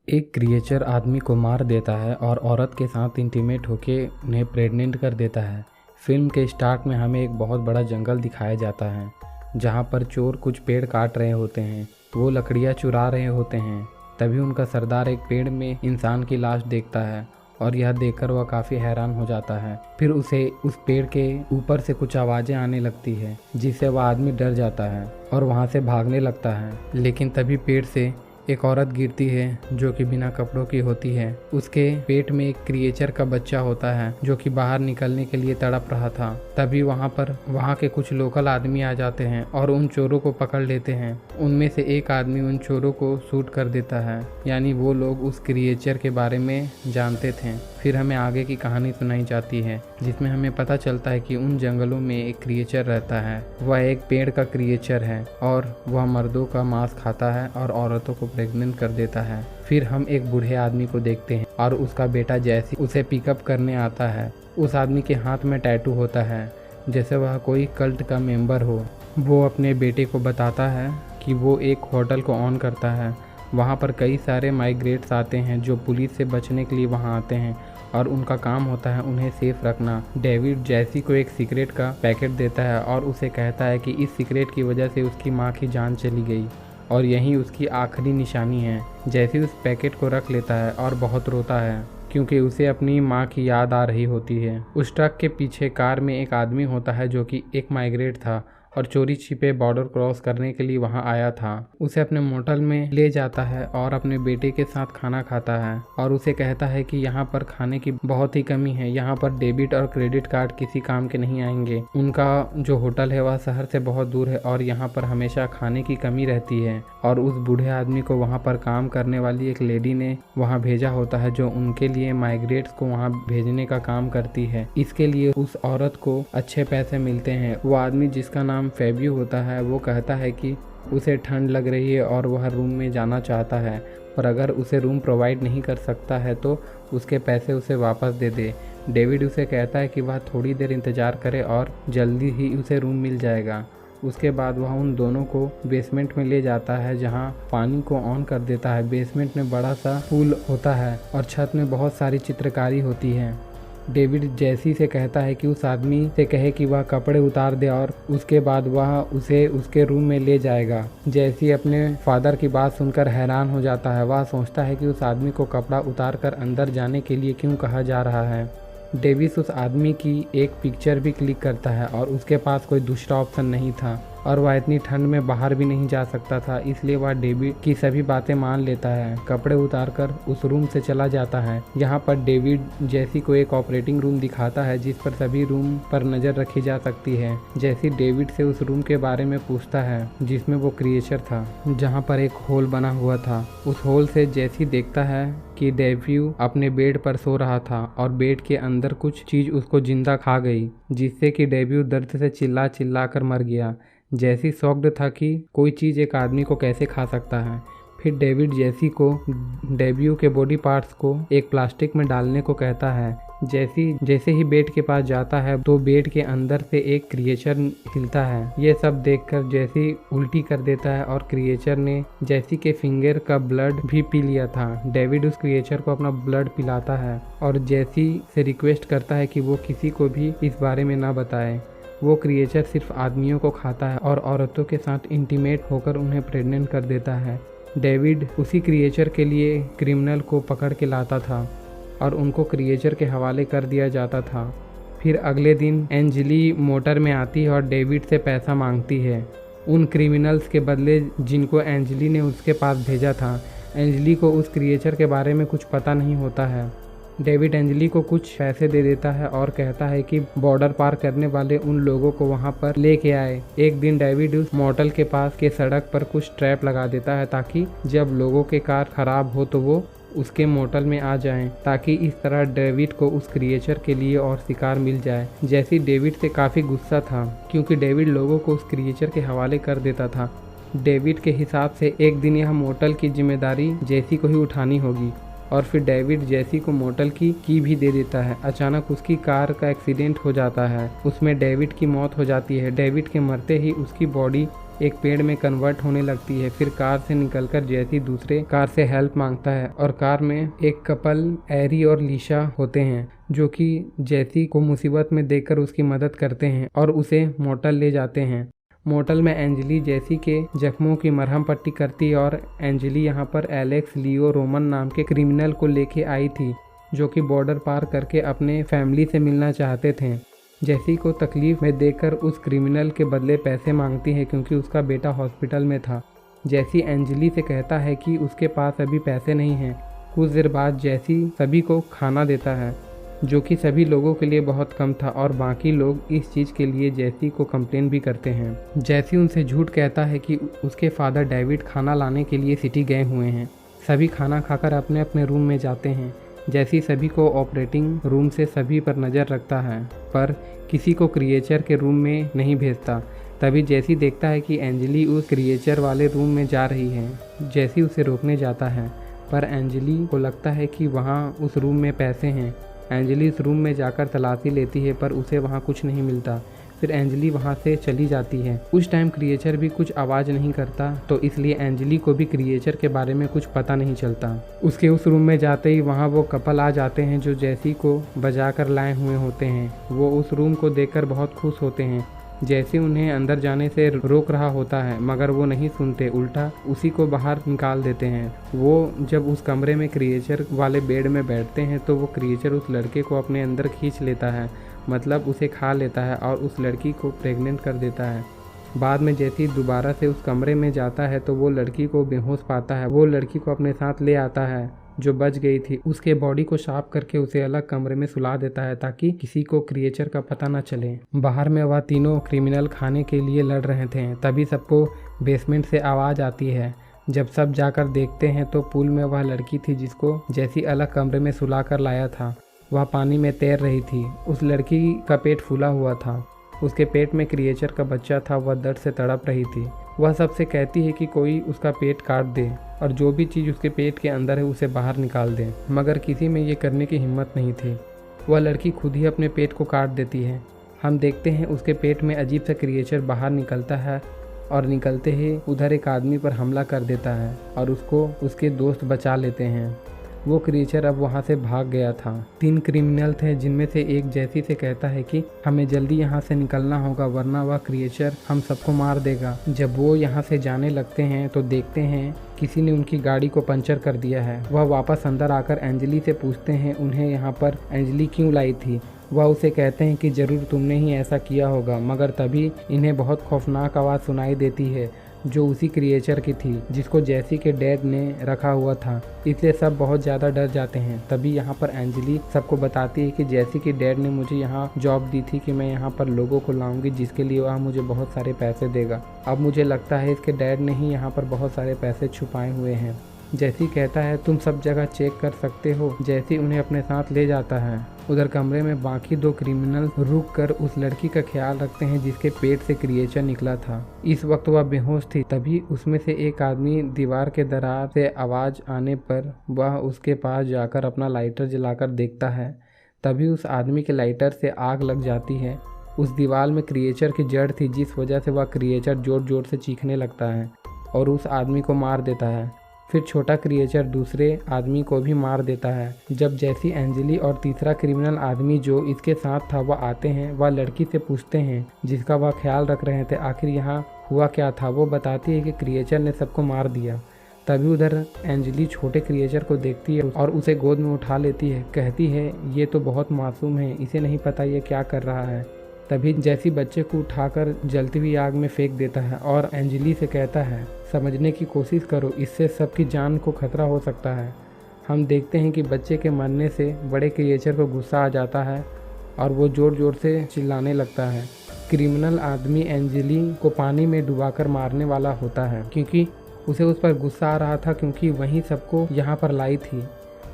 एक क्रिएचर आदमी को मार देता है और औरत के साथ इंटीमेट होके उन्हें प्रेग्नेंट कर देता है। फिल्म के स्टार्ट में हमें एक बहुत बड़ा जंगल दिखाया जाता है जहाँ पर चोर कुछ पेड़ काट रहे होते हैं। वो लकड़ियाँ चुरा रहे होते हैं। तभी उनका सरदार एक पेड़ में इंसान की लाश देखता है और यह देखकर वह काफ़ी हैरान हो जाता है। फिर उसे उस पेड़ के ऊपर से कुछ आवाज़ें आने लगती है जिससे वह आदमी डर जाता है और वहाँ से भागने लगता है। लेकिन तभी पेड़ से एक औरत गिरती है जो कि बिना कपड़ों की होती है। उसके पेट में एक क्रिएचर का बच्चा होता है जो कि बाहर निकलने के लिए तड़प रहा था। तभी वहाँ के कुछ लोकल आदमी आ जाते हैं और उन चोरों को पकड़ लेते हैं। उनमें से एक आदमी उन चोरों को शूट कर देता है, यानी वो लोग उस क्रिएचर के बारे में जानते थे। फिर हमें आगे की कहानी सुनाई जाती है जिसमें हमें पता चलता है कि उन जंगलों में एक क्रिएचर रहता है। वह एक पेड़ का क्रिएचर है और वह मर्दों का मांस खाता है और औरतों को प्रेग्नेंट कर देता है। फिर हम एक बूढ़े आदमी को देखते हैं और उसका बेटा जैसी उसे पिकअप करने आता है। उस आदमी के हाथ में टैटू होता है जैसे वह कोई कल्ट का मेंबर हो। वो अपने बेटे को बताता है कि वो एक होटल को ऑन करता है। वहाँ पर कई सारे माइग्रेट्स आते हैं जो पुलिस से बचने के लिए वहाँ आते हैं और उनका काम होता है उन्हें सेफ रखना। डेविड जैसी को एक सिगरेट का पैकेट देता है और उसे कहता है कि इस सिगरेट की वजह से उसकी माँ की जान चली गई और यही उसकी आखिरी निशानी है। जैसी उस पैकेट को रख लेता है और बहुत रोता है क्योंकि उसे अपनी माँ की याद आ रही होती है। उस ट्रक के पीछे कार में एक आदमी होता है जो कि एक माइग्रेट था और चोरी छिपे बॉर्डर क्रॉस करने के लिए वहां आया था। उसे अपने मोटल में ले जाता है और अपने बेटे के साथ खाना खाता है और उसे कहता है कि यहाँ पर खाने की बहुत ही कमी है। यहाँ पर डेबिट और क्रेडिट कार्ड किसी काम के नहीं आएंगे। उनका जो होटल है वह शहर से बहुत दूर है और यहाँ पर हमेशा खाने की कमी रहती है। और उस बूढ़े आदमी को वहाँ पर काम करने वाली एक लेडी ने वहाँ भेजा होता है जो उनके लिए माइग्रेट्स को वहाँ भेजने का काम करती है। इसके लिए उस औरत को अच्छे पैसे मिलते हैं। वो आदमी जिसका नाम फेबियो होता है वो कहता है कि उसे ठंड लग रही है और वह रूम में जाना चाहता है, पर अगर उसे रूम प्रोवाइड नहीं कर सकता है तो उसके पैसे उसे वापस दे दे। डेविड उसे कहता है कि वह थोड़ी देर इंतज़ार करे और जल्दी ही उसे रूम मिल जाएगा। उसके बाद वह उन दोनों को बेसमेंट में ले जाता है जहां पानी को ऑन कर देता है। बेसमेंट में बड़ा सा पूल होता है और छत में बहुत सारी चित्रकारी होती है। डेविड जैसी से कहता है कि उस आदमी से कहे कि वह कपड़े उतार दे और उसके बाद वह उसे उसके रूम में ले जाएगा। जैसी अपने फादर की बात सुनकर हैरान हो जाता है। वह सोचता है कि उस आदमी को कपड़ा उतार कर अंदर जाने के लिए क्यों कहा जा रहा है। डेविस उस आदमी की एक पिक्चर भी क्लिक करता है और उसके पास कोई दूसरा ऑप्शन नहीं था और वह इतनी ठंड में बाहर भी नहीं जा सकता था, इसलिए वह डेविड की सभी बातें मान लेता है। कपड़े उतारकर उस रूम से चला जाता है। यहाँ पर डेविड जैसी को एक ऑपरेटिंग रूम दिखाता है जिस पर सभी रूम पर नज़र रखी जा सकती है। जैसी डेविड से उस रूम के बारे में पूछता है जिसमें वो क्रिएचर था, जहाँ पर एक होल बना हुआ था। उस होल से जैसी देखता है कि डेव्यू अपने बेड पर सो रहा था और बेड के अंदर कुछ चीज उसको जिंदा खा गई, जिससे कि डेव्यू दर्द से चिल्ला चिल्ला कर मर गया। जैसी शॉक्ड था कि कोई चीज़ एक आदमी को कैसे खा सकता है। फिर डेविड जैसी को डेव्यू के बॉडी पार्ट्स को एक प्लास्टिक में डालने को कहता है। जैसे ही बेड के पास जाता है तो बेड के अंदर से एक क्रिएचर हिलता है। ये सब देखकर जैसी उल्टी कर देता है और क्रिएचर ने जैसी के फिंगर का ब्लड भी पी लिया था। डेविड उस क्रिएचर को अपना ब्लड पिलाता है और जैसी से रिक्वेस्ट करता है कि वो किसी को भी इस बारे में ना बताए। वो क्रिएचर सिर्फ आदमियों को खाता है और औरतों के साथ इंटीमेट होकर उन्हें प्रेग्नेंट कर देता है। डेविड उसी क्रिएचर के लिए क्रिमिनल को पकड़ के लाता था और उनको क्रिएचर के हवाले कर दिया जाता था। फिर अगले दिन एंजली मोटर में आती है और डेविड से पैसा मांगती है उन क्रिमिनल्स के बदले जिनको एंजली ने उसके पास भेजा था। एंजली को उस क्रिएचर के बारे में कुछ पता नहीं होता है। डेविड एंजली को कुछ पैसे दे देता है और कहता है कि बॉर्डर पार करने वाले उन लोगों को वहां पर लेके आए। एक दिन डेविड उस मोटल के पास के सड़क पर कुछ ट्रैप लगा देता है ताकि जब लोगों के कार खराब हो तो वो उसके मोटल में आ जाएं, ताकि इस तरह डेविड को उस क्रिएचर के लिए और शिकार मिल जाए। जैसी डेविड से काफ़ी गुस्सा था क्योंकि डेविड लोगों को उस क्रिएचर के हवाले कर देता था। डेविड के हिसाब से एक दिन यह मोटल की जिम्मेदारी जैसी को ही उठानी होगी और फिर डेविड जैसी को मोटल की भी दे देता है। अचानक उसकी कार का एक्सीडेंट हो जाता है, उसमें डेविड की मौत हो जाती है। डेविड के मरते ही उसकी बॉडी एक पेड़ में कन्वर्ट होने लगती है। फिर कार से निकलकर जैसी दूसरे कार से हेल्प मांगता है और कार में एक कपल एरी और लीशा होते हैं जो कि जैसी को मुसीबत में देखकर उसकी मदद करते हैं और उसे मोटल ले जाते हैं। मोटल में एंजली जैसी के जख्मों की मरहम पट्टी करती है और एंजली यहाँ पर एलेक्स लियो रोमन नाम के क्रिमिनल को लेके आई थी जो कि बॉर्डर पार करके अपने फैमिली से मिलना चाहते थे। जैसी को तकलीफ में देखकर उस क्रिमिनल के बदले पैसे मांगती है क्योंकि उसका बेटा हॉस्पिटल में था। जैसी एंजली से कहता है कि उसके पास अभी पैसे नहीं हैं। कुछ देर बाद जैसी सभी को खाना देता है जो कि सभी लोगों के लिए बहुत कम था और बाकी लोग इस चीज़ के लिए जैसी को कंप्लेन भी करते हैं। जैसी उनसे झूठ कहता है कि उसके फादर डेविड खाना लाने के लिए सिटी गए हुए हैं। सभी खाना खाकर अपने अपने रूम में जाते हैं। जैसी सभी को ऑपरेटिंग रूम से सभी पर नज़र रखता है पर किसी को क्रिएचर के रूम में नहीं भेजता। तभी जैसी देखता है कि एंजली उस क्रिएचर वाले रूम में जा रही है। जैसी उसे रोकने जाता है पर एंजली को लगता है कि वहाँ उस रूम में पैसे हैं। एंजली इस रूम में जाकर तलाशी लेती है पर उसे वहाँ कुछ नहीं मिलता। फिर एंजली वहाँ से चली जाती है। उस टाइम क्रिएचर भी कुछ आवाज़ नहीं करता तो इसलिए एंजली को भी क्रिएचर के बारे में कुछ पता नहीं चलता। उसके उस रूम में जाते ही वहाँ वो कपल आ जाते हैं जो जैसी को बजा कर लाए हुए होते हैं। वो उस रूम को देखकर बहुत खुश होते हैं। जैसे उन्हें अंदर जाने से रोक रहा होता है मगर वो नहीं सुनते, उल्टा उसी को बाहर निकाल देते हैं। वो जब उस कमरे में क्रिएचर वाले बेड में बैठते हैं तो वो क्रिएचर उस लड़के को अपने अंदर खींच लेता है, मतलब उसे खा लेता है और उस लड़की को प्रेग्नेंट कर देता है। बाद में जैसे दोबारा से उस कमरे में जाता है तो वो लड़की को बेहोश पाता है। वो लड़की को अपने साथ ले आता है जो बच गई थी। उसके बॉडी को साफ करके उसे अलग कमरे में सुला देता है ताकि किसी को क्रिएचर का पता न चले। बाहर में वह तीनों क्रिमिनल खाने के लिए लड़ रहे थे। तभी सबको बेसमेंट से आवाज़ आती है। जब सब जाकर देखते हैं तो पूल में वह लड़की थी जिसको जैसी अलग कमरे में सुला कर लाया था। वह पानी में तैर रही थी। उस लड़की का पेट फूला हुआ था। उसके पेट में क्रिएचर का बच्चा था। वह दर्द से तड़प रही थी। वह सबसे कहती है कि कोई उसका पेट काट दे और जो भी चीज़ उसके पेट के अंदर है उसे बाहर निकाल दे, मगर किसी में ये करने की हिम्मत नहीं थी। वह लड़की खुद ही अपने पेट को काट देती है। हम देखते हैं उसके पेट में अजीब सा क्रिएचर बाहर निकलता है और निकलते ही उधर एक आदमी पर हमला कर देता है और उसको उसके दोस्त बचा लेते हैं। वो क्रिएचर अब वहाँ से भाग गया था। 3 क्रिमिनल थे जिनमें से एक जैसी से कहता है कि हमें जल्दी यहाँ से निकलना होगा वरना वह क्रिएचर हम सबको मार देगा। जब वो यहाँ से जाने लगते हैं तो देखते हैं किसी ने उनकी गाड़ी को पंचर कर दिया है। वह वापस अंदर आकर एंजली से पूछते हैं उन्हें यहाँ पर एंजली क्यों लाई थी। वह उसे कहते हैं कि ज़रूर तुमने ही ऐसा किया होगा, मगर तभी इन्हें बहुत खौफनाक आवाज़ सुनाई देती है जो उसी क्रिएचर की थी जिसको जैसी के डैड ने रखा हुआ था। इसलिए सब बहुत ज़्यादा डर जाते हैं। तभी यहाँ पर एंजली सबको बताती है कि जैसी के डैड ने मुझे यहाँ जॉब दी थी कि मैं यहाँ पर लोगों को लाऊंगी जिसके लिए वह मुझे बहुत सारे पैसे देगा। अब मुझे लगता है इसके डैड ने ही यहाँ पर बहुत सारे पैसे छुपाए हुए हैं। जैसी कहता है तुम सब जगह चेक कर सकते हो। जैसी उन्हें अपने साथ ले जाता है। उधर कमरे में बाकी 2 क्रिमिनल रुक कर उस लड़की का ख्याल रखते हैं जिसके पेट से क्रिएचर निकला था। इस वक्त वह बेहोश थी। तभी उसमें से एक आदमी दीवार के दरार से आवाज़ आने पर वह उसके पास जाकर अपना लाइटर जलाकर देखता है। तभी उस आदमी के लाइटर से आग लग जाती है। उस दीवार में क्रिएचर की जड़ थी जिस वजह से वह क्रिएचर जोर जोर से चीखने लगता है और उस आदमी को मार देता है। फिर छोटा क्रिएचर दूसरे आदमी को भी मार देता है। जब जैसी एंजली और तीसरा क्रिमिनल आदमी जो इसके साथ था वह आते हैं, वह लड़की से पूछते हैं जिसका वह ख्याल रख रहे थे आखिर यहाँ हुआ क्या था। वो बताती है कि क्रिएचर ने सबको मार दिया। तभी उधर एंजली छोटे क्रिएचर को देखती है और उसे गोद में उठा लेती है। कहती है ये तो बहुत मासूम है, इसे नहीं पता ये क्या कर रहा है। तभी जैसी बच्चे को उठाकर जलती हुई आग में फेंक देता है और एंजली से कहता है समझने की कोशिश करो, इससे सबकी जान को खतरा हो सकता है। हम देखते हैं कि बच्चे के मरने से बड़े क्रिएचर को गुस्सा आ जाता है और वो जोर जोर से चिल्लाने लगता है। क्रिमिनल आदमी एंजली को पानी में डुबाकर मारने वाला होता है क्योंकि उसे उस पर गुस्सा आ रहा था क्योंकि वही सबको यहाँ पर लाई थी।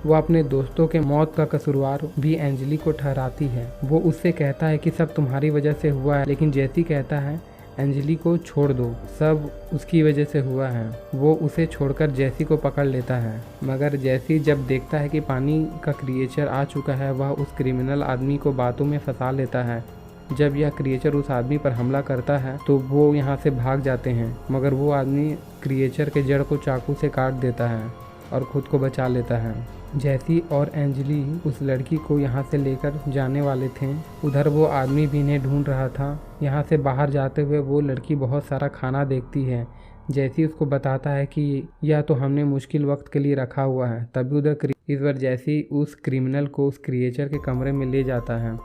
वो अपने दोस्तों के मौत का कसूरवार भी एंजली को ठहराती है। वो उससे कहता है कि सब तुम्हारी वजह से हुआ है, लेकिन जैसी कहता है एंजली को छोड़ दो, सब उसकी वजह से हुआ है। वो उसे छोड़कर जैसी को पकड़ लेता है, मगर जैसी जब देखता है कि पानी का क्रिएचर आ चुका है वह उस क्रिमिनल आदमी को बातों में फंसा लेता है जब यह क्रिएचर उस आदमी पर हमला करता है तो वो यहाँ से भाग जाते हैं, मगर वो आदमी क्रिएचर के जड़ को चाकू से काट देता है और खुद को बचा लेता है। जैसी और एंजली उस लड़की को यहाँ से लेकर जाने वाले थे, उधर वो आदमी भी इन्हें ढूंढ रहा था। यहाँ से बाहर जाते हुए वो लड़की बहुत सारा खाना देखती है। जैसी उसको बताता है कि यह तो हमने मुश्किल वक्त के लिए रखा हुआ है। तभी उधर इस बार जैसी उस क्रिमिनल को उस क्रिएचर के कमरे में ले जाता है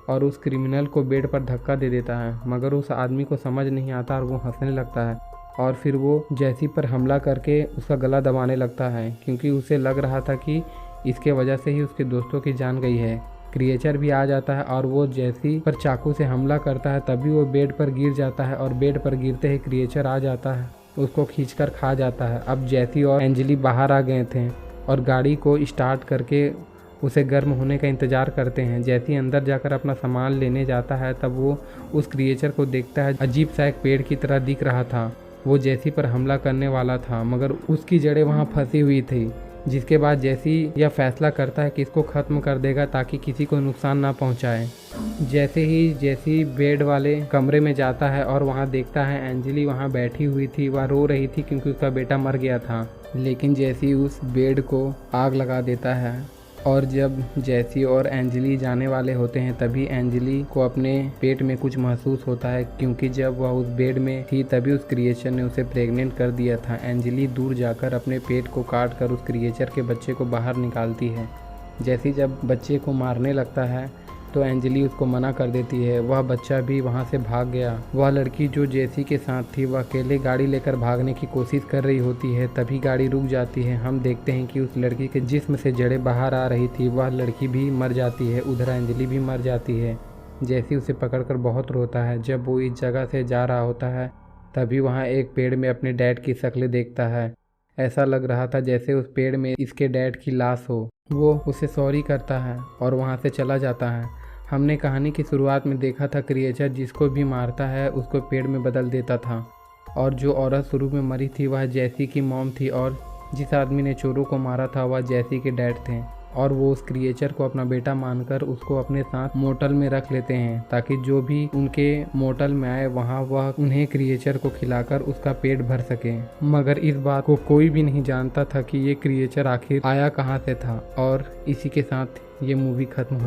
और उस क्रिमिनल को बेड पर धक्का दे देता है, मगर उस आदमी को समझ नहीं आता और वो हंसने लगता है और फिर वो जैसी पर हमला करके उसका गला दबाने लगता है, क्योंकि उसे लग रहा था कि इसके वजह से ही उसके दोस्तों की जान गई है। क्रिएचर भी आ जाता है और वो जैसी पर चाकू से हमला करता है। तभी वो बेड पर गिर जाता है और बेड पर गिरते ही क्रिएचर आ जाता है, उसको खींचकर खा जाता है। अब जैसी और एंजली बाहर आ गए थे और गाड़ी को स्टार्ट करके उसे गर्म होने का इंतज़ार करते हैं। जैसी अंदर जाकर अपना सामान लेने जाता है तब वो उस क्रिएचर को देखता है। अजीब सा एक पेड़ की तरह दिख रहा था। वो जैसी पर हमला करने वाला था, मगर उसकी जड़ें वहाँ फंसी हुई थी। जिसके बाद जैसी यह फैसला करता है कि इसको ख़त्म कर देगा ताकि किसी को नुकसान ना पहुँचाए। जैसे ही जैसी बेड वाले कमरे में जाता है और वहाँ देखता है एंजली वहाँ बैठी हुई थी, वह रो रही थी क्योंकि उसका बेटा मर गया था। लेकिन जैसी उस बेड को आग लगा देता है और जब जैसी और एंजली जाने वाले होते हैं तभी एंजली को अपने पेट में कुछ महसूस होता है, क्योंकि जब वह उस बेड में थी तभी उस क्रिएचर ने उसे प्रेग्नेंट कर दिया था। एंजली दूर जाकर अपने पेट को काट कर उस क्रिएचर के बच्चे को बाहर निकालती है। जैसी जब बच्चे को मारने लगता है तो एंजली उसको मना कर देती है। वह बच्चा भी वहाँ से भाग गया। वह लड़की जो जैसी के साथ थी वह अकेले गाड़ी लेकर भागने की कोशिश कर रही होती है। तभी गाड़ी रुक जाती है। हम देखते हैं कि उस लड़की के जिस्म से जड़ें बाहर आ रही थी। वह लड़की भी मर जाती है, उधर एंजली भी मर जाती है। जैसी उसे पकड़कर बहुत रोता है। जब वो इस जगह से जा रहा होता है तभी वहाँ एक पेड़ में अपने डैड की शक्ल देखता है। ऐसा लग रहा था जैसे उस पेड़ में इसके डैड की लाश हो। वो उसे सॉरी करता है और वहाँ से चला जाता है। हमने कहानी की शुरुआत में देखा था क्रिएचर जिसको भी मारता है उसको पेड़ में बदल देता था, और जो औरत शुरू में मरी थी वह जैसी की मॉम थी और जिस आदमी ने चोरों को मारा था वह जैसी के डैड थे। और वो उस क्रिएचर को अपना बेटा मानकर उसको अपने साथ मोटल में रख लेते हैं ताकि जो भी उनके मोटल में आए वहाँ वह उन्हें क्रिएचर को खिलाकर उसका पेट भर सके। मगर इस बात को कोई भी नहीं जानता था कि ये क्रिएचर आखिर आया कहाँ से था। और इसी के साथ ये मूवी खत्म होती